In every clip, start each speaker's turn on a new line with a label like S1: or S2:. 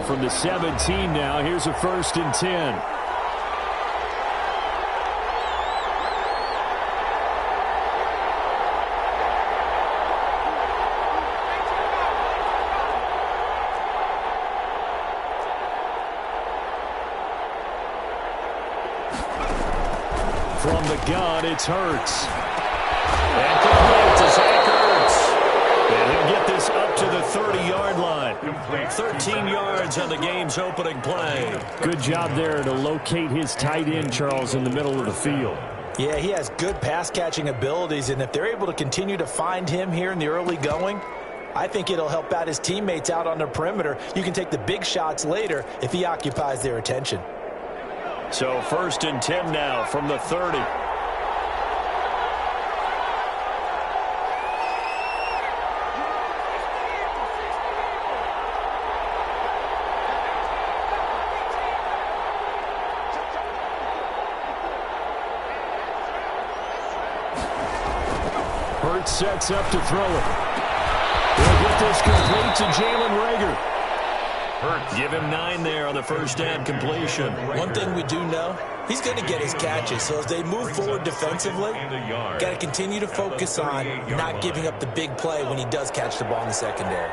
S1: from the 17 now. Here's a 1st and 10. From the gun, it's Hurts. And complete to Zach Ertz. And he'll get this up to the 30-yard line. 13 yards on the game's opening play. Good job there to locate his tight end, Charles, in the middle of the field.
S2: Yeah, he has good pass-catching abilities, and if they're able to continue to find him here in the early going, I think it'll help out his teammates out on the perimeter. You can take the big shots later if he occupies their attention.
S1: So 1st and 10 now from the 30. Hurts sets up to throw it. He'll get this complete to Jalen Reagor. Give him 9 there on the first down completion.
S2: One thing we do know, he's going to get his catches. So as they move forward defensively, got to continue to focus on not giving up the big play when he does catch the ball in the secondary.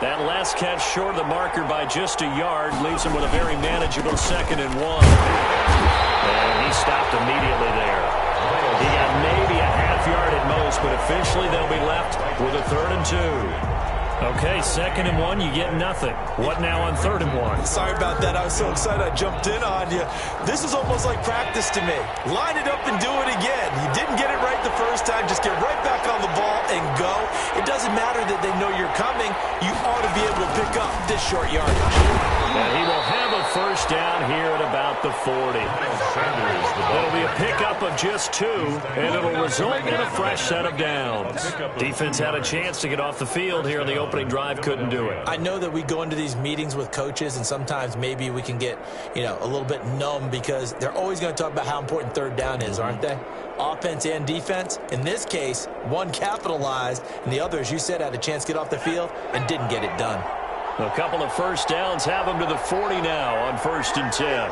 S1: That last catch short of the marker by just a yard leaves him with a very manageable 2nd and 1. And he stopped immediately there. He got maybe a half yard at most, but officially they'll be left with a 3rd and 2. Okay, 2nd and 1, you get nothing. What now on 3rd and 1?
S2: Sorry about that. I was so excited I jumped in on you. This is almost like practice to me. Line it up and do it again. You didn't get it right the first time. Just get right back on the ball and go. It doesn't matter that they know you're coming. You ought to be able to pick up this short yardage.
S1: And he will have a 1st down here at about the 40. It'll be a pickup of just 2, and it'll result in a fresh set of downs. Defense had a chance to get off the field here in the opening drive, couldn't do it.
S2: I know that we go into these meetings with coaches, and sometimes maybe we can get, a little bit numb because they're always going to talk about how important 3rd down is, aren't they? Offense and defense. In this case, one capitalized, and the other, as you said, had a chance to get off the field and didn't get it done.
S1: A couple of 1st downs have him to the 40 now on 1st and 10.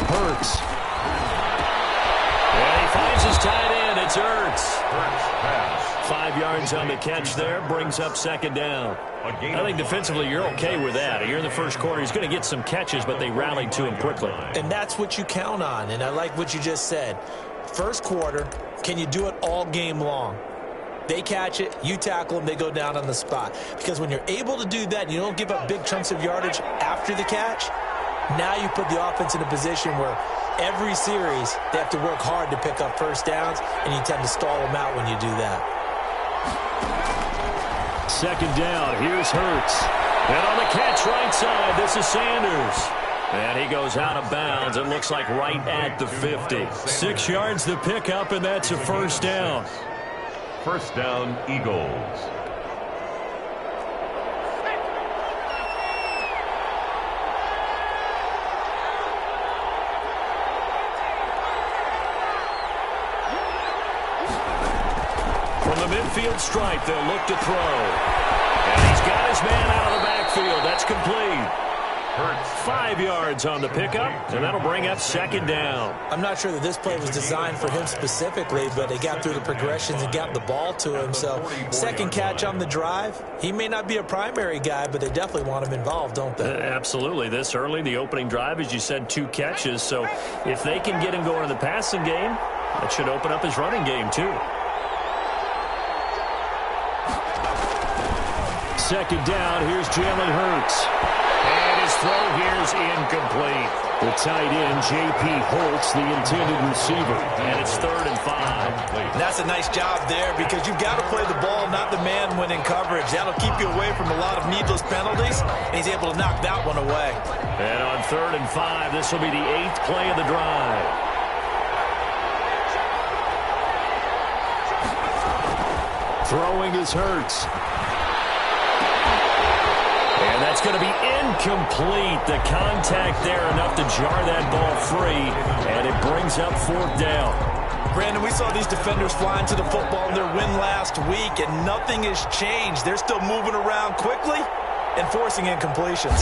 S1: Hurts. And he finds his tight end. It's Ertz. 5 yards on the catch there. Brings up 2nd down. I think defensively you're okay with that. You're in the first quarter. He's going to get some catches, but they rallied to him quickly.
S2: And that's what you count on. And I like what you just said. First quarter, can you do it all game long? They catch it, you tackle them, they go down on the spot. Because when you're able to do that, you don't give up big chunks of yardage after the catch, now you put the offense in a position where every series they have to work hard to pick up 1st downs, and you tend to stall them out when you do that.
S1: 2nd down, here's Hurts. And on the catch right side, this is Sanders. And he goes out of bounds. It looks like right at the 50. 6 yards the pickup, and that's a 1st down.
S3: 1st down, Eagles.
S1: From the midfield stripe, they'll look to throw. And he's got his man out of the backfield. That's complete. 5 yards on the pickup, and that'll bring up 2nd down.
S2: I'm not sure that this play was designed for him specifically, but they got through the progressions and got the ball to him. So 2nd catch on the drive. He may not be a primary guy, but they definitely want him involved, don't they?
S1: Absolutely. This early, the opening drive, as you said, 2 catches. So if they can get him going in the passing game, that should open up his running game too. 2nd down, here's Jalen Hurts. And his throw here is incomplete. The tight end, J.P. Holtz, the intended receiver. And it's 3rd and 5.
S2: That's a nice job there because you've got to play the ball, not the man when in coverage. That'll keep you away from a lot of needless penalties, and he's able to knock that one away.
S1: And on 3rd and 5, this will be the 8th play of the drive. Throwing is Hurts. And that's going to be incomplete. The contact there enough to jar that ball free, and it brings up 4th down.
S2: Brandon, we saw these defenders flying to the football in their win last week, and nothing has changed. They're still moving around quickly and forcing incompletions.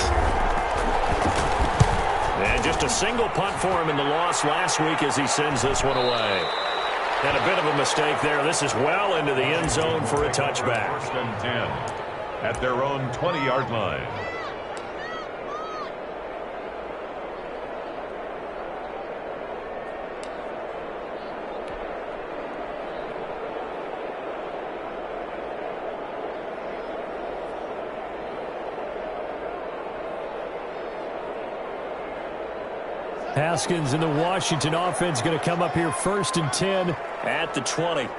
S1: And just a single punt for him in the loss last week as he sends this one away. And a bit of a mistake there. This is well into the end zone for a touchback.
S3: 1st and 10 at their own 20-yard line.
S1: Haskins and the Washington offense going to come up here 1st and 10 at the 20. He'll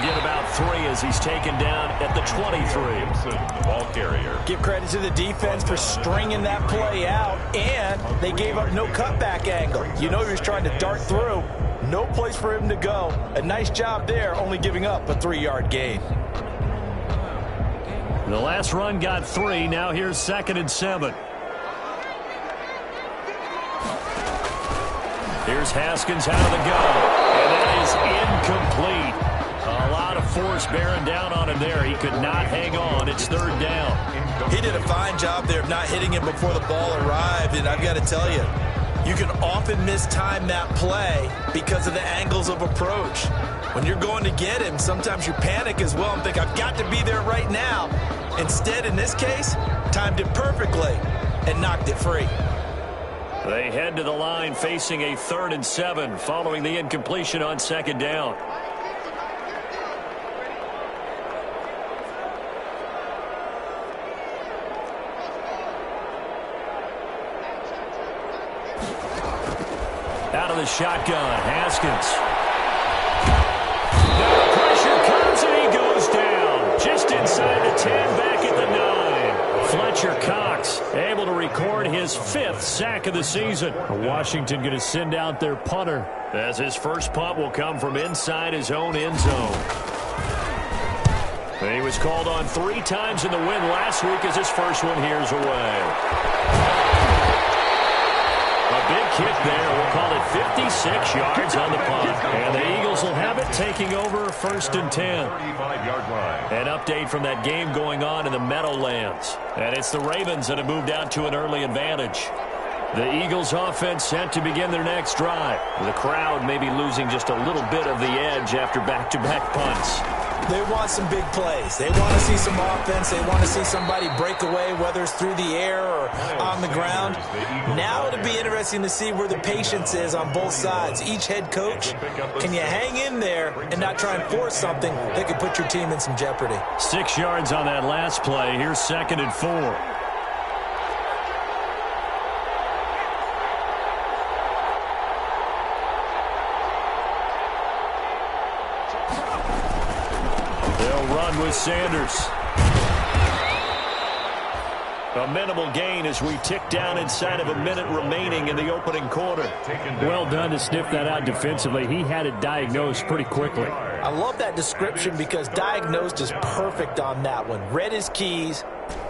S1: get about 3 as he's taken down at the 23.
S3: The ball carrier.
S2: Give credit to the defense for stringing that play out, and they gave up no cutback angle. You know he was trying to dart through. No place for him to go. A nice job there, only giving up a 3-yard gain.
S1: The last run got 3. Now here's 2nd and 7. Here's Haskins out of the gun. And that is incomplete. A lot of force bearing down on him there. He could not hang on. It's 3rd down.
S2: He did a fine job there of not hitting him before the ball arrived. And I've got to tell you, you can often mistime that play because of the angles of approach. When you're going to get him, sometimes you panic as well and think, I've got to be there right now. Instead, in this case, timed it perfectly and knocked it free.
S1: They head to the line facing a 3rd and 7 following the incompletion on 2nd down. Out of the shotgun, Haskins. Now pressure comes and he goes down. Just inside the 10, back at the 9. Fletcher Cox able to record his 5th sack of the season. Washington going to send out their punter as his first punt will come from inside his own end zone. He was called on 3 times in the win last week as his first one here's away. A big kick there. We'll call it 56 yards on the punt. And the Eagles will have it taking over 1st and 10.
S3: 35-yard line.
S1: An update from that game going on in the Meadowlands. And it's the Ravens that have moved out to an early advantage. The Eagles offense set to begin their next drive. The crowd may be losing just a little bit of the edge after back-to-back punts.
S2: They want some big plays. They want to see some offense. They want to see somebody break away, whether it's through the air or on the ground. Now it'll be interesting to see where the patience is on both sides. Each head coach, can you hang in there and not try and force something that could put your team in some jeopardy?
S1: 6 yards on that last play. Here's 2nd and 4. With Sanders. A minimal gain as we tick down inside of a minute remaining in the opening quarter.
S4: Well done to sniff that out defensively. He had it diagnosed pretty quickly.
S2: I love that description because diagnosed is perfect on that one. Read his keys,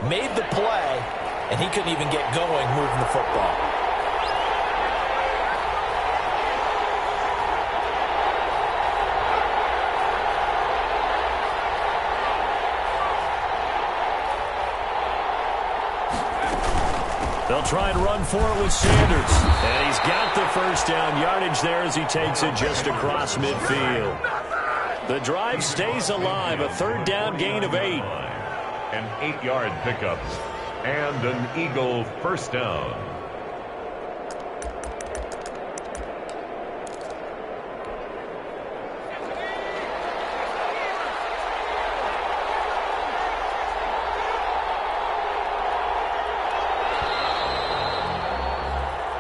S2: made the play, and he couldn't even get going moving the football.
S1: They'll try and run for it with Sanders. And he's got the first down yardage there as he takes it just across midfield. The drive stays alive. A 3rd down gain of 8.
S3: An 8-yard pickup. And an Eagle first down.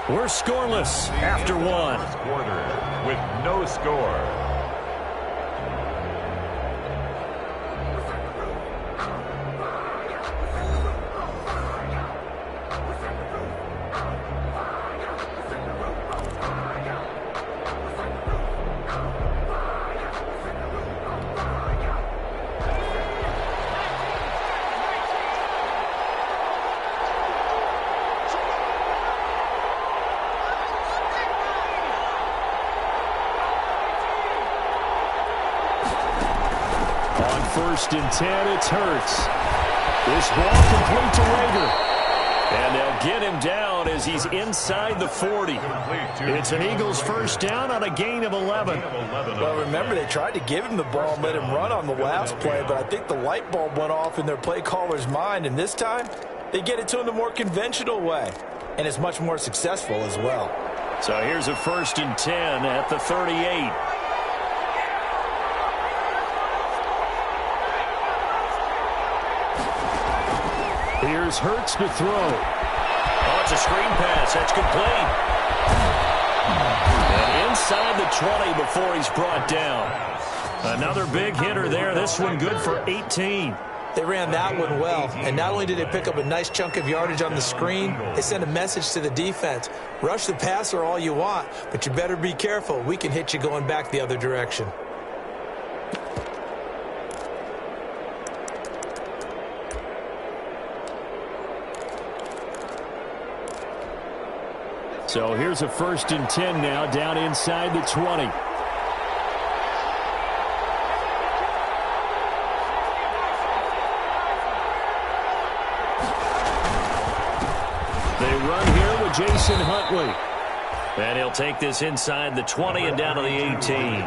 S1: We're scoreless after 1.
S3: Quarter with no score.
S4: 1st and 10. It's Hurts. This ball complete to Rager.
S1: And they'll get him down as he's inside the 40. It's an Eagles first down on a gain of 11.
S2: Well, remember, they tried to give him the ball and let him run on the last play, but I think the light bulb went off in their play caller's mind, and this time they get it to him the more conventional way, and it's much more successful as well.
S1: So here's a 1st and 10 at the 38.
S4: Here's Hurts to throw.
S1: Oh, it's a screen pass. That's complete. And inside the 20 before he's brought down. Another big hitter there. This one good for 18.
S2: They ran that one well, and not only did they pick up a nice chunk of yardage on the screen, they sent a message to the defense. Rush the passer all you want, but you better be careful. We can hit you going back the other direction.
S4: So here's a 1st and 10 now, down inside the 20. They run here with Jason Huntley.
S1: And he'll take this inside the 20 and down to the 18.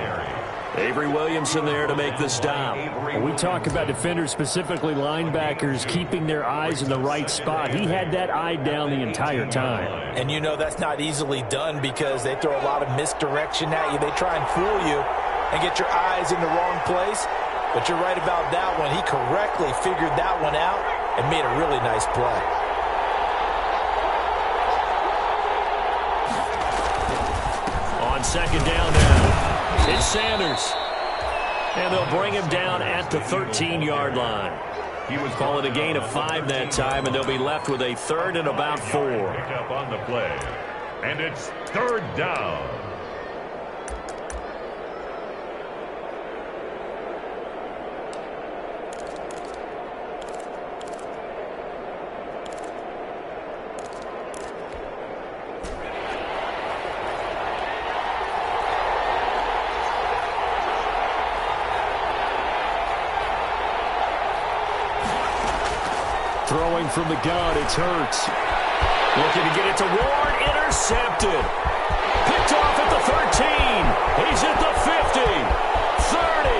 S1: Avery Williamson there to make the stop.
S4: When we talk about defenders, specifically linebackers, keeping their eyes in the right spot. He had that eye down the entire time.
S2: And you know that's not easily done because they throw a lot of misdirection at you. They try and fool you and get your eyes in the wrong place. But you're right about that one. He correctly figured that one out and made a really nice play.
S1: On 2nd down now. It's Sanders. And they'll bring him down at the 13-yard line. He was calling a gain of 5 that time, and they'll be left with a 3rd and about 4.
S3: Pick up on the play. And it's 3rd down.
S4: Throwing from the gun, it's Hurts.
S1: Looking to get it to Ward. Intercepted. Picked off at the 13. He's at the 50. 30.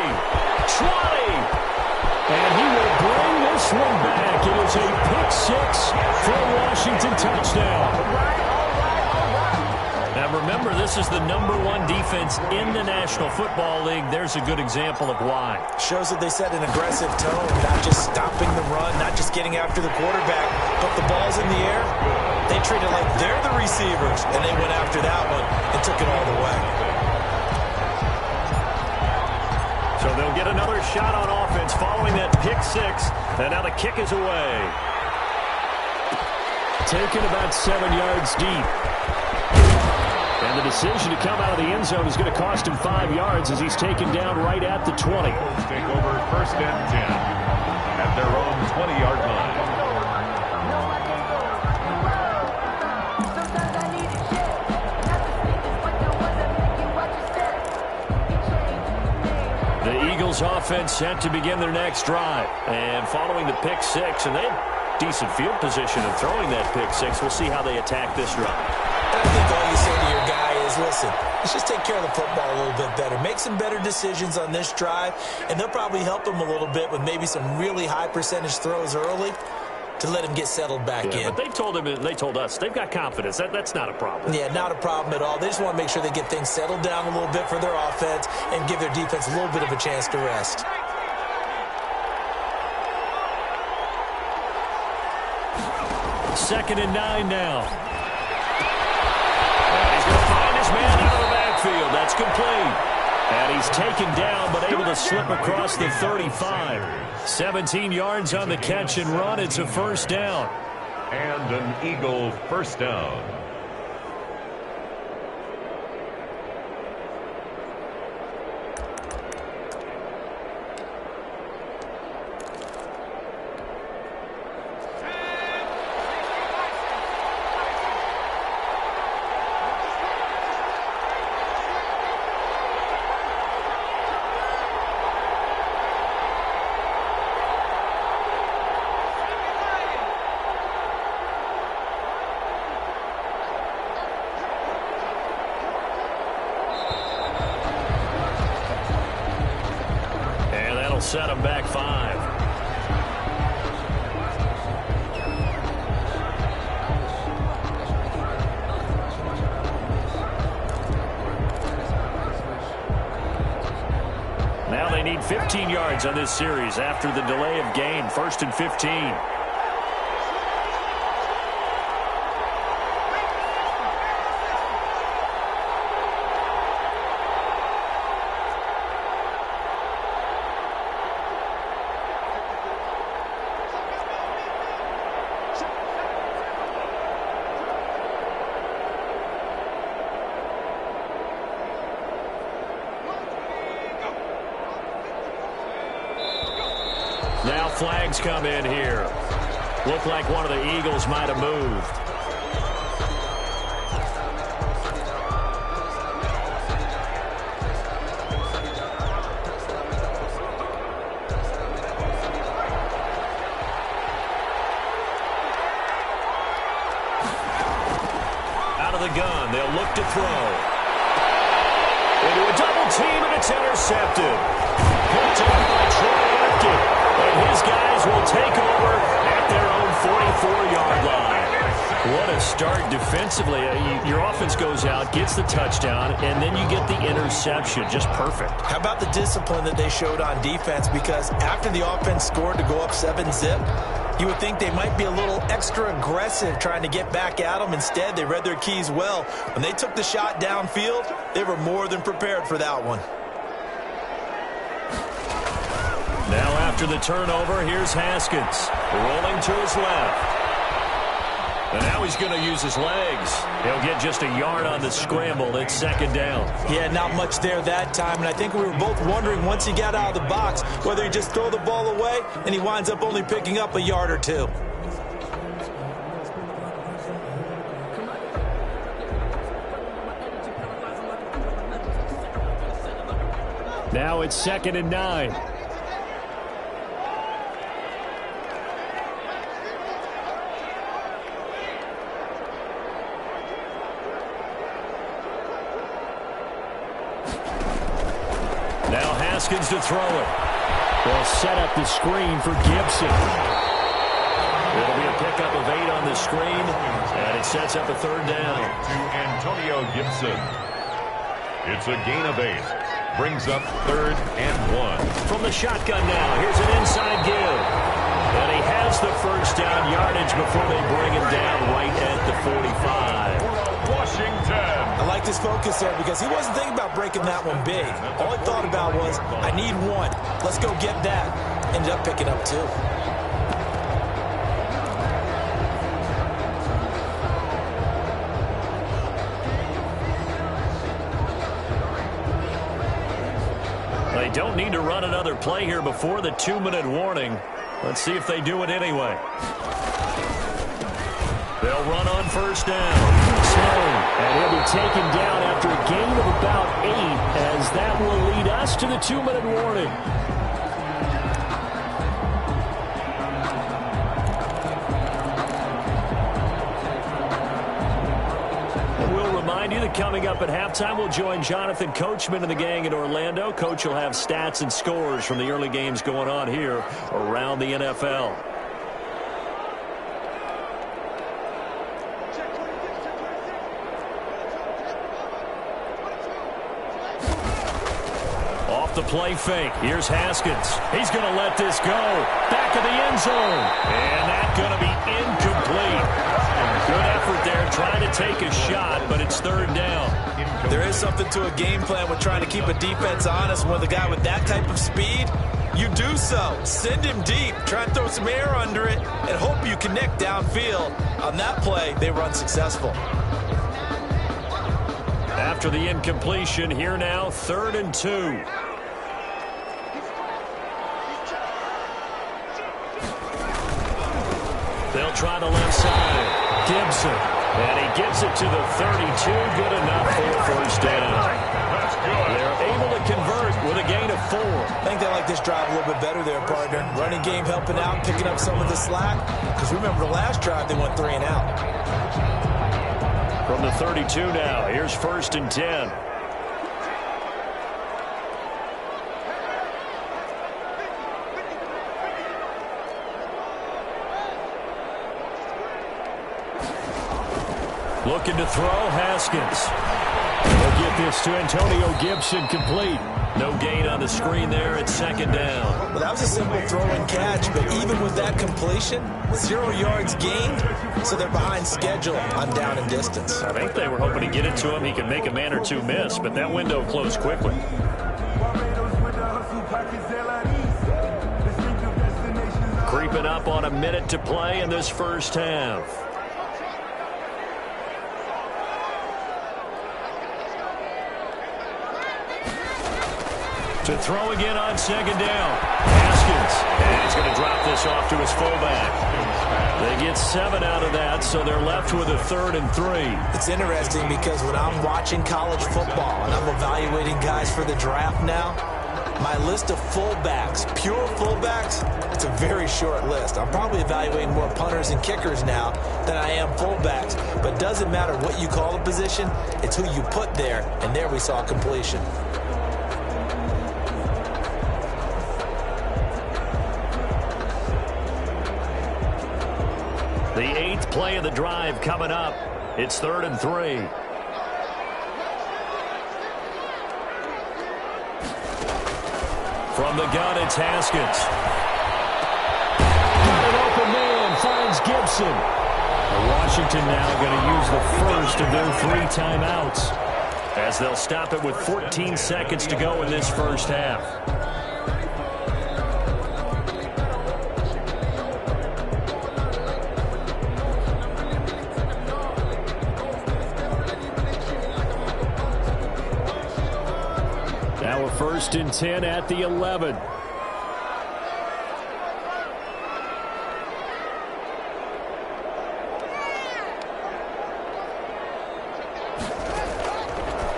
S1: 20.
S4: And he will bring this one back. It is a pick-6 for a Washington touchdown.
S1: Now remember, this is the #1 defense in the National Football League. There's a good example of why.
S2: Shows that they set an aggressive tone, not just stopping the run, not just getting after the quarterback, but the ball's in the air. They treat it like they're the receivers, and they went after that one and took it all the way.
S1: So they'll get another shot on offense following that pick-6, and now the kick is away.
S4: Taken about 7 yards deep. And the decision to come out of the end zone is going to cost him 5 yards as he's taken down right at the 20.
S3: Take over 1st and 10 at their own 20-yard line.
S1: The Eagles offense set to begin their next drive. And following the pick-6, and they had decent field position in throwing that pick-6. We'll see how they attack this drive.
S2: I think all you say to your guy is, listen, let's just take care of the football a little bit better. Make some better decisions on this drive, and they'll probably help him a little bit with maybe some really high percentage throws early to let him get settled back in.
S1: But they told him, and they told us, they've got confidence. That's not a problem.
S2: Yeah, not a problem at all. They just want to make sure they get things settled down a little bit for their offense and give their defense a little bit of a chance to rest.
S1: Second and 9 now. He's going to find his man out of the backfield. That's complete. And he's taken down, but able to slip across the 35. 17 yards on the catch and run. It's a 1st down.
S3: And an Eagle 1st down.
S1: set them back 5. Now they need 15 yards on this series after the delay of game. 1st and 15. Now flags come in here. Looked like one of the Eagles might have moved. Out of the gun, they'll look to throw. Into a double team, and it's intercepted. Picked up by Troy Apke. And his guys will take over at their own 44-yard line. What a start defensively. Your offense goes out, gets the touchdown, and then you get the interception. Just perfect.
S2: How about the discipline that they showed on defense? Because after the offense scored to go up 7-zip, you would think they might be a little extra aggressive trying to get back at them. Instead, they read their keys well. When they took the shot downfield, they were more than prepared for that one.
S1: Now after the turnover, here's Haskins. Rolling to his left. And now he's going to use his legs. He'll get just a yard on the scramble. It's 2nd down.
S2: Yeah, not much there that time. And I think we were both wondering once he got out of the box whether he just throw the ball away and he winds up only picking up a yard or two.
S4: Now it's 2nd and 9.
S1: Now Haskins to throw it.
S4: They'll set up the screen for Gibson.
S1: It'll be a pickup of 8 on the screen, and it sets up a 3rd down.
S3: To Antonio Gibson. It's a gain of 8. Brings up 3rd and 1.
S1: From the shotgun now, here's an inside give. And he has the 1st down yardage before they bring him down right at the 45.
S3: Washington.
S2: I like this focus there because he wasn't thinking about breaking that one big. All he thought about was, I need 1. Let's go get that. Ended up picking up 2.
S1: They don't need to run another play here before the 2-minute warning. Let's see if they do it anyway. They'll run on 1st down.
S4: And he'll be taken down after a gain of about 8, as that will lead us to the 2-minute warning.
S1: And we'll remind you that coming up at halftime, we'll join Jonathan Coachman and the gang in Orlando. Coach will have stats and scores from the early games going on here around the NFL. The play fake. Here's Haskins. He's going to let this go. Back of the end zone. And that's going to be incomplete. Good effort there trying to take a shot, but it's 3rd down.
S2: There is something to a game plan with trying to keep a defense honest. With a guy with that type of speed, you do so. Send him deep. Try and throw some air under it and hope you connect downfield. On that play, they run successful.
S1: After the incompletion, here now, 3rd and 2. They'll try the left side. Gibson. And he gets it to the 32. Good enough for a 1st down.
S3: That's good.
S1: They're able to convert with a gain of 4.
S2: I think they like this drive a little bit better there, partner. Running game helping out, picking up some of the slack. Because remember, the last drive, they went 3 and out.
S1: From the 32 now, here's 1st and 10. Looking to throw, Haskins.
S4: They'll get this to Antonio Gibson, complete.
S1: No gain on the screen there at second down.
S2: Well, that was a simple throw and catch, but even with that completion, 0 yards gained, so they're behind schedule on down and distance.
S1: I think they were hoping to get it to him. He could make a man or two miss, but that window closed quickly. Creeping up on a minute to play in this first half. To throw again on second down. Haskins. And he's going to drop this off to his fullback. They get 7 out of that, so they're left with a 3rd and 3.
S2: It's interesting because when I'm watching college football and I'm evaluating guys for the draft now, my list of fullbacks, pure fullbacks, it's a very short list. I'm probably evaluating more punters and kickers now than I am fullbacks. But it doesn't matter what you call the position, it's who you put there, and there we saw completion.
S1: The 8th play of the drive coming up. It's 3rd and 3. From the gun, it's Haskins.
S4: Got an open man, finds Gibson. Washington now going to use the first of their 3 timeouts,
S1: as they'll stop it with 14 seconds to go in this first half.
S4: Now a 1st and 10 at the 11.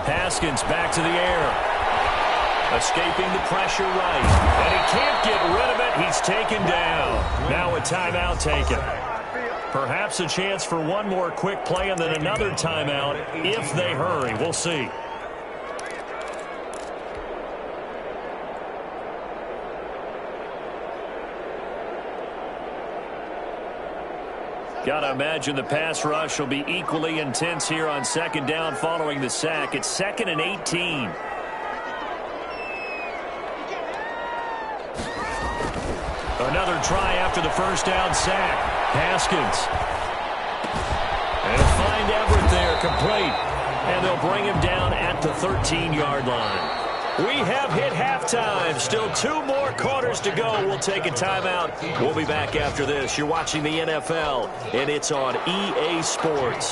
S1: Haskins back to the air. Escaping the pressure right. And he can't get rid of it. He's taken down. Now a timeout taken. Perhaps a chance for one more quick play and then another timeout if they hurry. We'll see. Got to imagine the pass rush will be equally intense here on second down following the sack. It's 2nd and 18. Another try after the first down sack. Haskins. And find Everett there, complete. And they'll bring him down at the 13-yard line. We have hit halftime. Still 2 more quarters to go. We'll take a timeout. We'll be back after this. You're watching the NFL, and it's on EA Sports.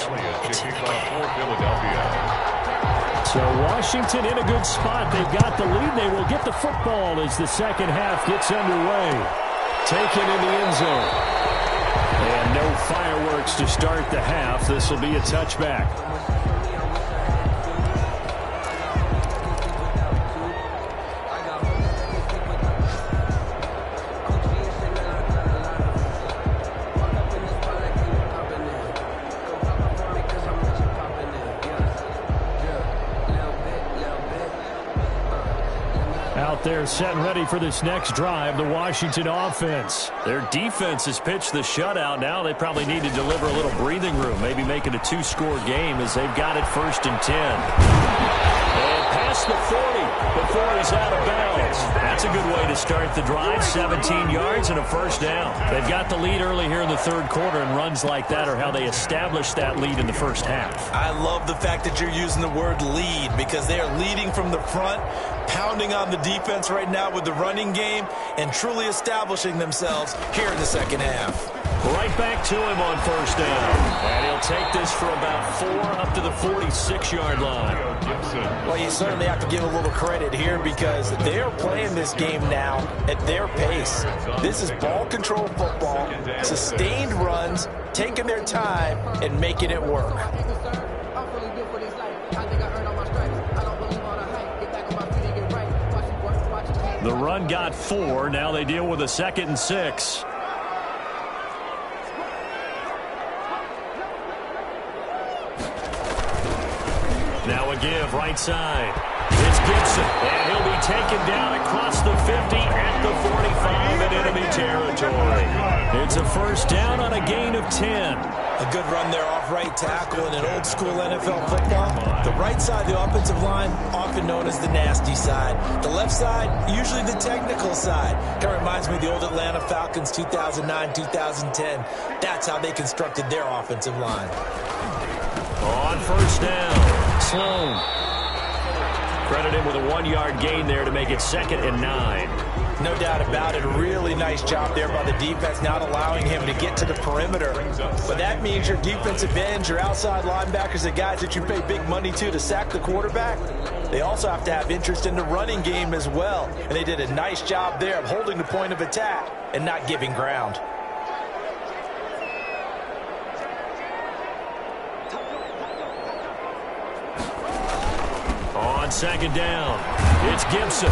S4: So Washington in a good spot. They've got the lead. They will get the football as the second half gets underway. Taken in the end zone. And no fireworks to start the half. This will be a touchback. They're set and ready for this next drive, the Washington offense.
S1: Their defense has pitched the shutout. Now they probably need to deliver a little breathing room, maybe make it a 2-score game as they've got it 1st and 10. And past the 40 before he's out of bounds. That's a good way to start the drive. 17 yards and a first down. They've got the lead early here in the 3rd quarter, and runs like that are how they establish that lead in the first half.
S2: I love the fact that you're using the word lead because they are leading from the front, pounding on the defense right now with the running game, and truly establishing themselves here in the second half.
S1: Right back to him on first down. And he'll take this for about 4 up to the 46-yard line.
S2: Well, you certainly have to give a little credit here because they're playing this game now at their pace. This is ball control football, sustained runs, taking their time, and making it work.
S1: The run got 4. Now they deal with a 2nd and 6. Now a give right side. It's Gibson, and he'll be taken down across the 50 at the 45 in enemy territory. It's a first down on a gain of 10.
S2: A good run there off right tackle in an old-school NFL football. The right side of the offensive line, often known as the nasty side. The left side, usually the technical side. Kind of reminds me of the old Atlanta Falcons 2009, 2010. That's how they constructed their offensive line.
S1: On first down, Sloan. Credit him with a 1-yard gain there to make it 2nd and 9.
S2: No doubt about it. A really nice job there by the defense, not allowing him to get to the perimeter. But that means your defensive ends, your outside linebackers, the guys that you pay big money to sack the quarterback, they also have to have interest in the running game as well. And they did a nice job there of holding the point of attack and not giving ground.
S1: On 2nd down, it's Gibson.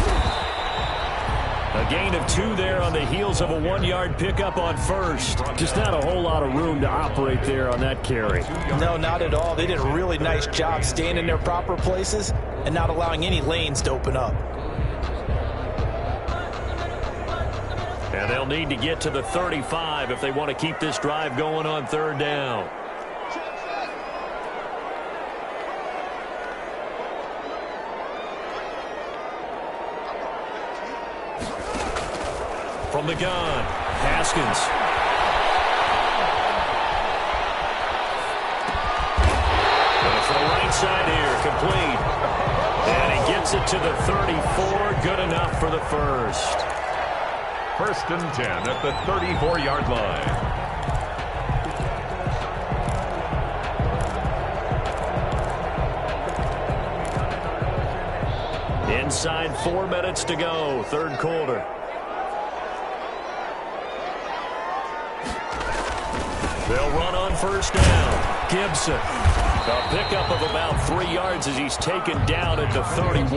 S1: A gain of 2 there on the heels of a 1-yard pickup on first.
S4: Just not a whole lot of room to operate there on that carry.
S2: No, not at all. They did a really nice job staying in their proper places and not allowing any lanes to open up.
S1: And they'll need to get to the 35 if they want to keep this drive going on 3rd down. From the gun, Haskins. Going for the right side here, complete. And he gets it to the 34, good enough for the first.
S3: 1st and 10 at the 34-yard line.
S1: Inside 4 minutes to go, 3rd quarter. They'll run on first down. Gibson. A pickup of about 3 yards as he's taken down at the 31.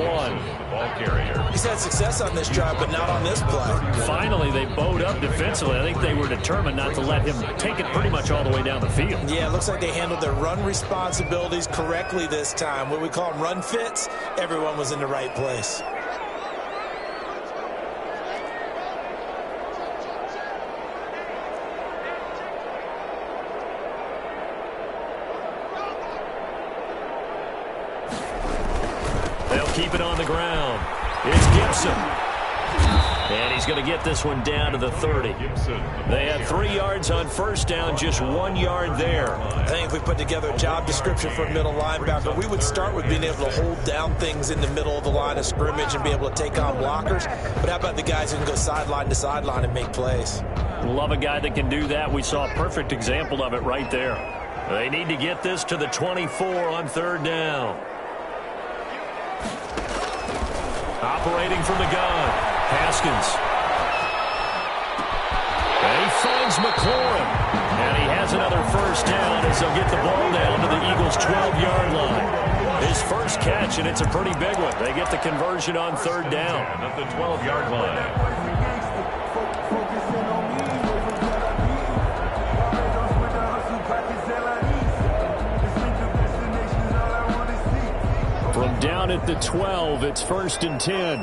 S3: Ball carrier.
S2: He's had success on this drive, but not on this play.
S1: Finally, they bowed up defensively. I think they were determined not to let him take it pretty much all the way down the field.
S2: Yeah, it looks like they handled their run responsibilities correctly this time. What we call them run fits, everyone was in the right place.
S1: Keep it on the ground. It's Gibson. And he's going to get this one down to the 30. They had 3 yards on first down, just 1 yard there.
S2: I think if we put together a job description for a middle linebacker, we would start with being able to hold down things in the middle of the line of scrimmage and be able to take on blockers. But how about the guys who can go sideline to sideline and make plays?
S1: Love a guy that can do that. We saw a perfect example of it right there. They need to get this to the 24 on 3rd down. Operating from the gun, Haskins. And he finds McLaurin. And he has another first down as they'll get the ball down to the Eagles' 12-yard line. His first catch, and it's a pretty big one. They get the conversion on 3rd down.
S3: At the 12-yard line.
S4: From down at the 12, it's 1st and 10.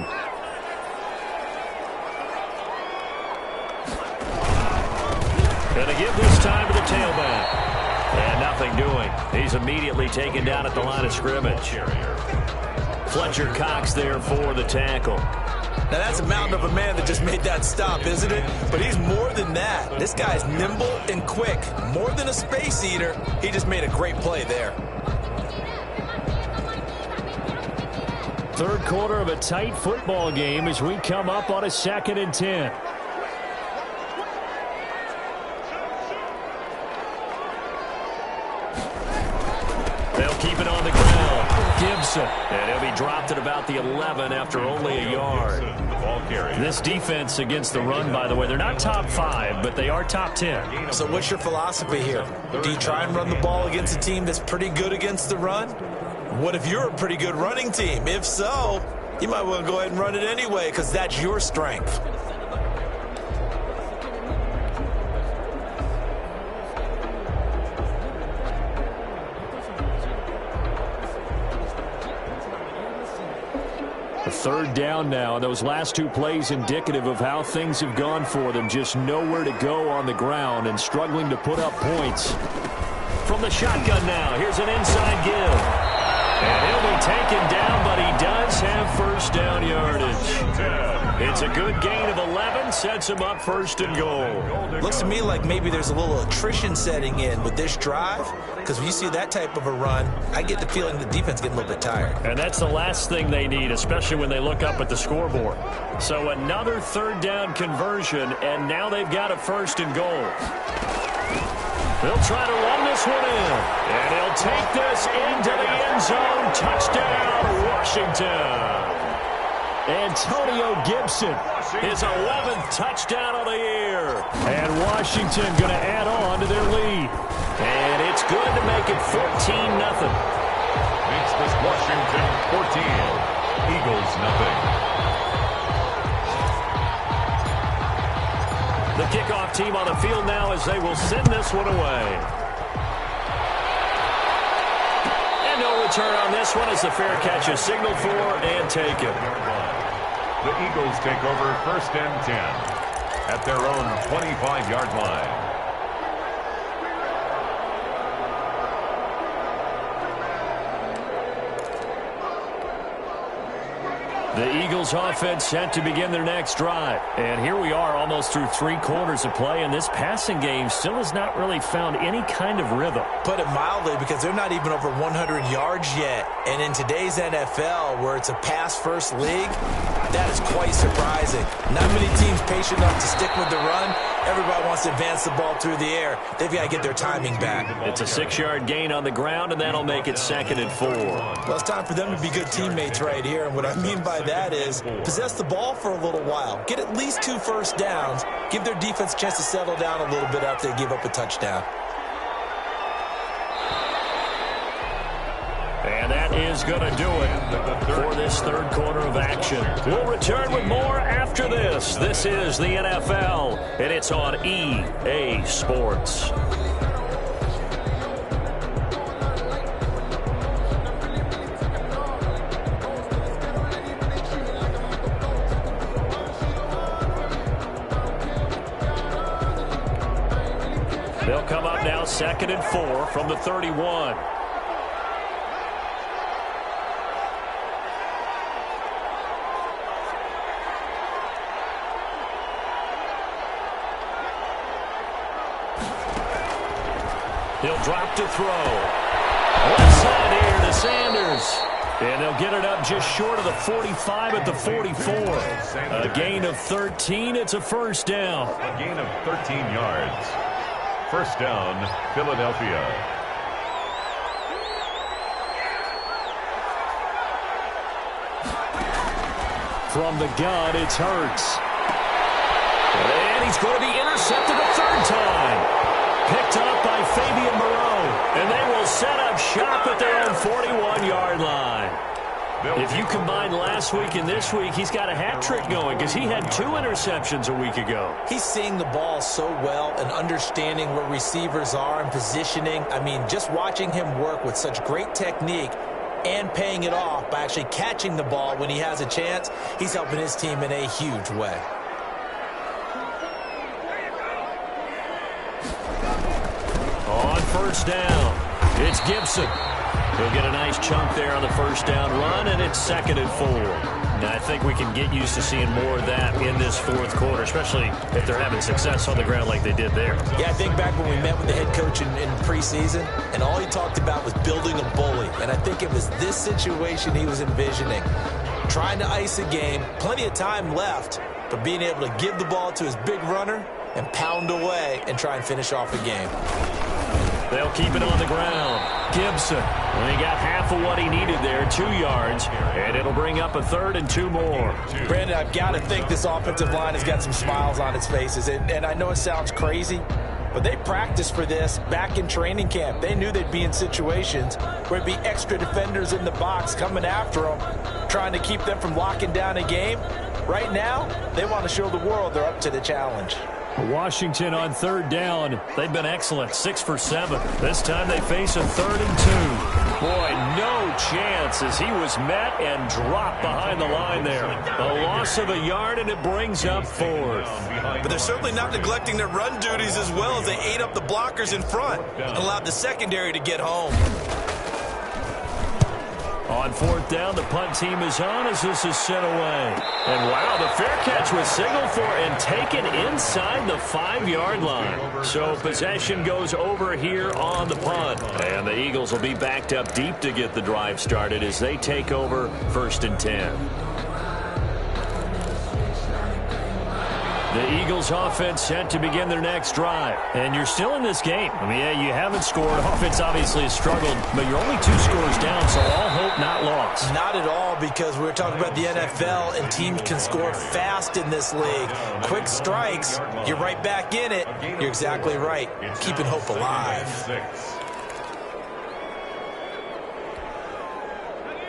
S1: Gonna give this time to the tailback. And nothing doing. He's immediately taken down at the line of scrimmage. Fletcher Cox there for the tackle.
S2: Now, that's a mountain of a man that just made that stop, isn't it? But he's more than that. This guy's nimble and quick. More than a space eater. He just made a great play there.
S4: 3rd quarter of a tight football game as we come up on a 2nd and 10.
S1: They'll keep it on the ground. Gibson. And he'll be dropped at about the 11 after only a yard. This defense against the run, by the way, they're not top 5, but they are top 10.
S2: So what's your philosophy here? Do you try and run the ball against a team that's pretty good against the run? What if you're a pretty good running team? If so, you might want to go ahead and run it anyway because that's your strength.
S4: A 3rd down now. Those last 2 plays indicative of how things have gone for them. Just nowhere to go on the ground and struggling to put up points.
S1: From the shotgun now, here's an inside give. And he'll be taken down, but he does have first down yardage. It's a good gain of 11, sets him up first and goal.
S2: Looks to me like maybe there's a little attrition setting in with this drive, because when you see that type of a run, I get the feeling the defense getting a little bit tired.
S1: And that's the last thing they need, especially when they look up at the scoreboard. So another third down conversion, and now they've got a first and goal. They'll try to run this one in, and he'll take this into the end zone. Touchdown, Washington.
S4: Antonio Gibson,
S1: His 11th touchdown of the year.
S4: and Washington going to add on to their lead.
S1: And it's good to make it 14-0.
S3: Makes this Washington 14. Eagles nothing.
S1: The kickoff team on the field now as they will send this one away. And no return on this one as the fair catch is signaled for and taken.
S3: The Eagles take over first and 10 at their own 25-yard line.
S1: The Eagles offense set to begin their next drive. And here we are almost through 3 quarters of play, and this passing game still has not really found any kind of rhythm.
S2: Put it mildly, because they're not even over 100 yards yet. And in today's NFL, where it's a pass-first league, that is quite surprising. Not many teams patient enough to stick with the run. Everybody wants to advance the ball through the air. They've got to get their timing back.
S1: It's a 6-yard gain on the ground, and that'll make it 2nd and 4.
S2: Well, it's time for them to be good teammates right here. And what I mean by that is possess the ball for a little while. Get at least 2 first downs. Give their defense a chance to settle down a little bit after they give up a touchdown.
S1: And that is going to do it for this third quarter of action. We'll return with more after this. This is the NFL, and it's on EA Sports. They'll come up now 2nd and 4 from the 31. He'll drop to throw. Left side here to Sanders. And they'll get it up just short of the 45 at the 44. A gain of 13. It's a first down.
S3: A gain of 13 yards. First down, Philadelphia.
S4: From the gun, it's Hurts.
S1: And he's going to be intercepted a third time. Picked up by Fabian Moreau. And they will set up shop at their own 41-yard line. If you combine last week and this week, he's got a hat trick going because he had 2 interceptions a week ago.
S2: He's seeing the ball so well and understanding where receivers are and positioning. I mean, just watching him work with such great technique and paying it off by actually catching the ball when he has a chance, he's helping his team in a huge way.
S1: On first down, it's Gibson. He'll get a nice chunk there on the first down run, and it's 2nd and 4. Now, I think we can get used to seeing more of that in this fourth quarter, especially if they're having success on the ground like they did there.
S2: Yeah, I think back when we met with the head coach in preseason, and all he talked about was building a bully. And I think it was this situation he was envisioning. Trying to ice a game, plenty of time left, but being able to give the ball to his big runner and pound away and try and finish off a game.
S1: They'll keep it on the ground. Gibson, well, he got half of what he needed there, 2 yards, and it'll bring up a 3rd and 2 more.
S2: Brandon, I've got to think this offensive line has got some smiles on its faces, and I know it sounds crazy, but they practiced for this back in training camp. They knew they'd be in situations where there'd be extra defenders in the box coming after them, trying to keep them from locking down a game. Right now, they want to show the world they're up to the challenge.
S4: Washington on third down.
S1: They've been excellent, 6 for 7. This time they face a 3rd and 2. Boy, no chance as he was met and dropped behind the line there. A loss of a yard, and it brings up 4th.
S2: But they're certainly not neglecting their run duties as well as they ate up the blockers in front and allowed the secondary to get home.
S1: On 4th down, the punt team is on as this is sent away. And wow, the fair catch was signaled for and taken inside the 5-yard line. So possession goes over here on the punt. And the Eagles will be backed up deep to get the drive started as they take over 1st and 10. The Eagles offense set to begin their next drive. And you're still in this game. I mean, yeah, you haven't scored. Offense obviously has struggled, but you're only 2 scores down, so all hope not lost.
S2: Not at all, because we're talking about the NFL, and teams can score fast in this league. Quick strikes, you're right back in it. You're exactly right. Keeping hope alive.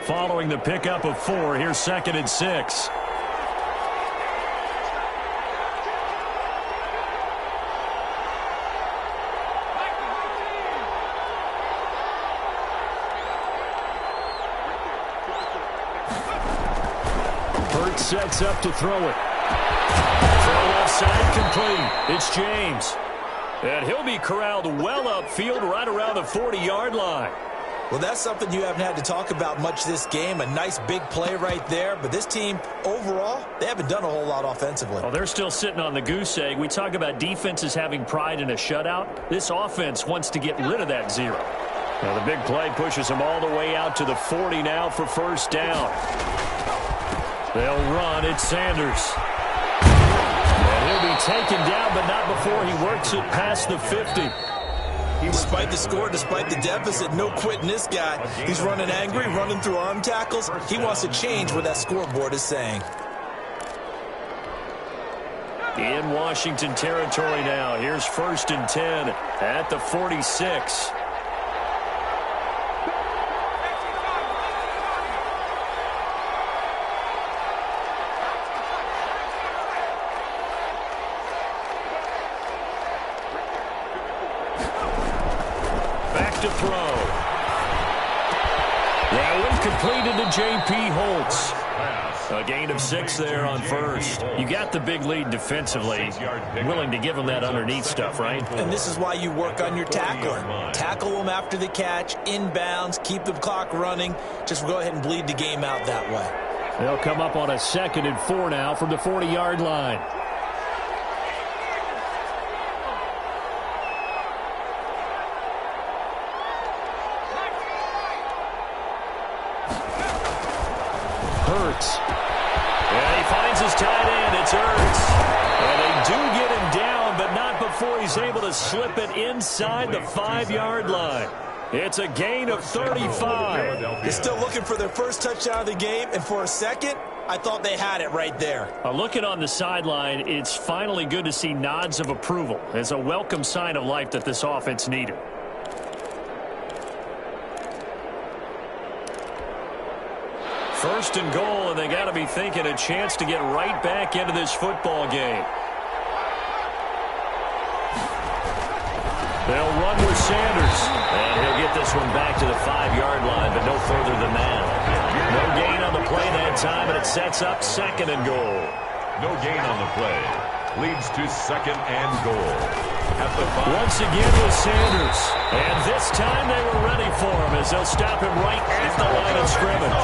S1: Following the pickup of 4, here's 2nd and 6.
S4: Sets up to throw it.
S1: Throw left side complete. It's James. And he'll be corralled well upfield right around the 40-yard line.
S2: Well, that's something you haven't had to talk about much this game. A nice big play right there. But this team, overall, they haven't done a whole lot offensively.
S1: Well, they're still sitting on the goose egg. We talk about defenses having pride in a shutout. This offense wants to get rid of that 0. Now, the big play pushes them all the way out to the 40 now for 1st down. They'll run. It's Sanders. And he'll be taken down, but not before he works it past the 50.
S2: Despite the score, despite the deficit, no quitting this guy. He's running angry, running through arm tackles. He wants to change what that scoreboard is saying.
S1: In Washington territory now. Here's 1st and 10 at the 46. To throw. That one completed to J.P. Holtz. A gain of 6 there on 1st. You got the big lead defensively. Willing to give them that underneath stuff, right?
S2: And this is why you work on your tackling. Tackle them after the catch, inbounds, keep the clock running. Just go ahead and bleed the game out that way.
S4: They'll come up on a 2nd and 4 now from the 40-yard line.
S1: And he finds his tight end. It's Ertz. And they do get him down, but not before he's able to slip it inside the 5-yard line. It's a gain of 35.
S2: They're still looking for their first touchdown of the game, and for a second, I thought they had it right there.
S1: Looking on the sideline, it's finally good to see nods of approval. It's a welcome sign of life that this offense needed. First and goal, and they got to be thinking a chance to get right back into this football game. They'll run with Sanders. And he'll get this one back to the 5-yard line, but no further than that. No gain on the play that time, and it sets up 2nd and goal.
S3: No gain on the play. Leads to 2nd and goal. At the 5.
S1: Once again with Sanders. And this time they were ready for him as they'll stop him right at the line of scrimmage.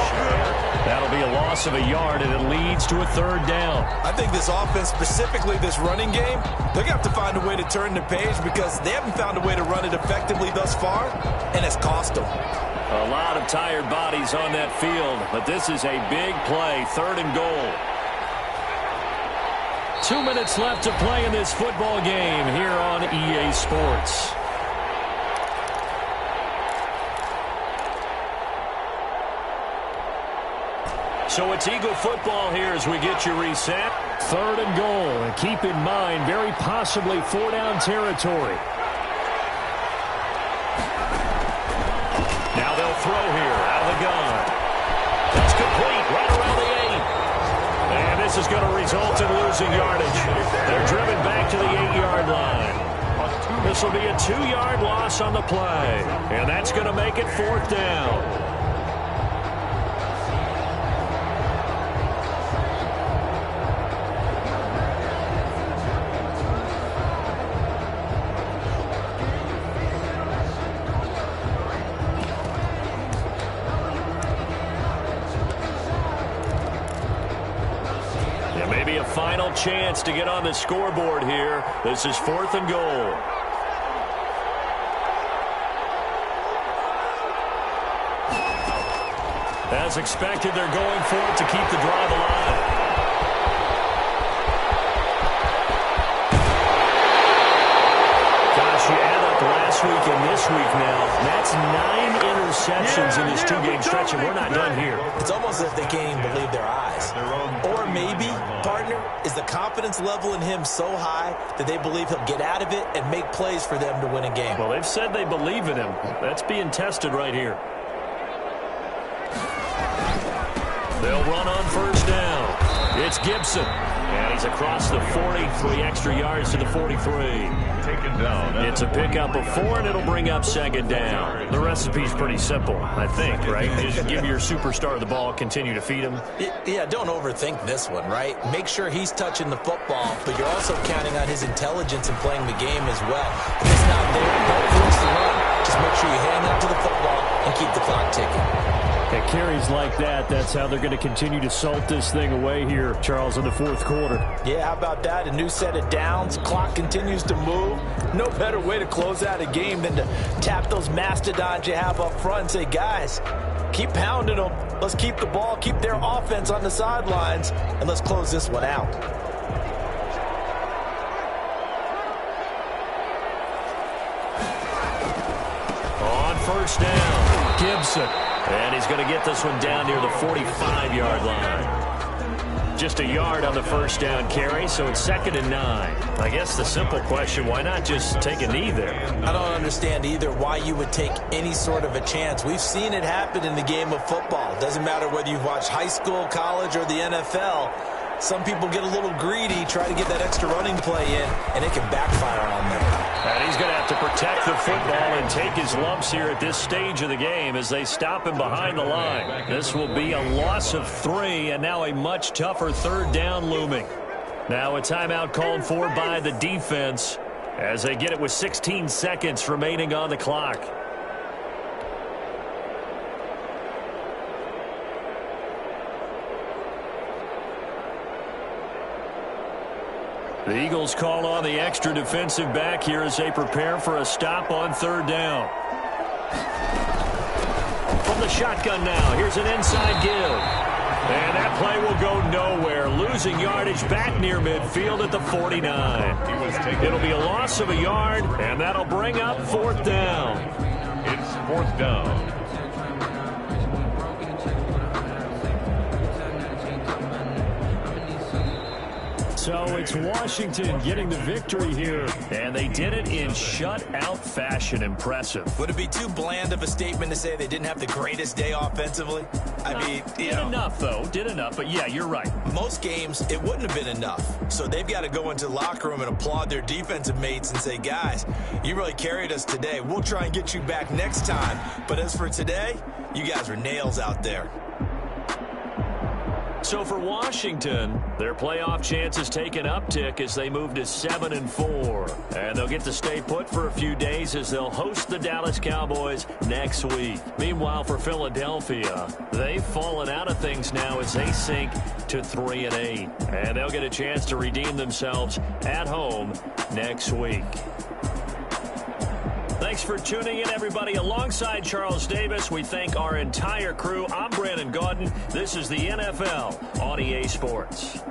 S1: That'll be a loss of a yard, and it leads to a 3rd down.
S2: I think this offense, specifically this running game, they're going to have to find a way to turn the page because they haven't found a way to run it effectively thus far, and it's cost them.
S1: A lot of tired bodies on that field, but this is a big play, 3rd and goal. 2 minutes left to play in this football game here on EA Sports. So it's Eagle football here as we get you reset.
S4: 3rd and goal, and keep in mind, very possibly 4-down territory.
S1: Now they'll throw here out of the gun. That's complete right around the 8. And this is going to result in losing yardage. They're driven back to the 8-yard line. This will be a 2-yard loss on the play, and that's going to make it 4th down. Maybe a final chance to get on the scoreboard here. This is 4th and goal. As expected, they're going for it to keep the drive alive. Gosh, you add up last week and this week now. That's 9 interceptions in this 2-game stretch, and we're not done here.
S2: It's almost as if they can't even believe their eyes. Or maybe, partner, is the confidence level in him so high that they believe he'll get out of it and make plays for them to win a game.
S1: Well, they've said they believe in him. That's being tested right here. They'll run on 1st down. It's Gibson. And he's across the 40, 3 extra yards to the 43.
S3: Taken down.
S1: It's a pickup of 4, and it'll bring up 2nd down. The recipe's pretty simple, I think, right? Just give your superstar the ball, continue to feed him.
S2: Yeah, don't overthink this one, right? Make sure he's touching the football, but you're also counting on his intelligence in playing the game as well. If it's not there, don't force the run. Just make sure you hang on to the football and keep the clock ticking.
S4: At carries like that, that's how they're going to continue to salt this thing away here, Charles, in the 4th quarter.
S2: Yeah, how about that? A new set of downs. Clock continues to move. No better way to close out a game than to tap those mastodons you have up front and say, guys, keep pounding them. Let's keep the ball, keep their offense on the sidelines, and let's close this one out.
S1: On 1st down, Gibson. And he's going to get this one down near the 45-yard line. Just a yard on the 1st down carry, so it's 2nd and 9. I guess the simple question, why not just take a knee there?
S2: I don't understand either why you would take any sort of a chance. We've seen it happen in the game of football. Doesn't matter whether you've watched high school, college, or the NFL. Some people get a little greedy, try to get that extra running play in, and it can backfire on them.
S1: And he's going to have to protect the football and take his lumps here at this stage of the game as they stop him behind the line. This will be a loss of 3, and now a much tougher 3rd down looming. Now a timeout called for by the defense as they get it with 16 seconds remaining on the clock. The Eagles call on the extra defensive back here as they prepare for a stop on 3rd down. From the shotgun now, here's an inside give. And that play will go nowhere. Losing yardage back near midfield at the 49. It'll be a loss of a yard, and that'll bring up 4th down.
S3: It's 4th down.
S4: So it's Washington getting the victory here.
S1: And they did it in shutout fashion. Impressive.
S2: Would it be too bland of a statement to say they didn't have the greatest day offensively? I mean,
S1: did enough, though. Did enough. But, yeah, you're right.
S2: Most games, it wouldn't have been enough. So they've got to go into the locker room and applaud their defensive mates and say, guys, you really carried us today. We'll try and get you back next time. But as for today, you guys were nails out there.
S1: So for Washington, their playoff chances take an uptick as they move to 7-4. And they'll get to stay put for a few days as they'll host the Dallas Cowboys next week. Meanwhile, for Philadelphia, they've fallen out of things now as they sink to 3-8. And they'll get a chance to redeem themselves at home next week. Thanks for tuning in, everybody. Alongside Charles Davis, we thank our entire crew. I'm Brandon Gaudin. This is the NFL on EA Sports.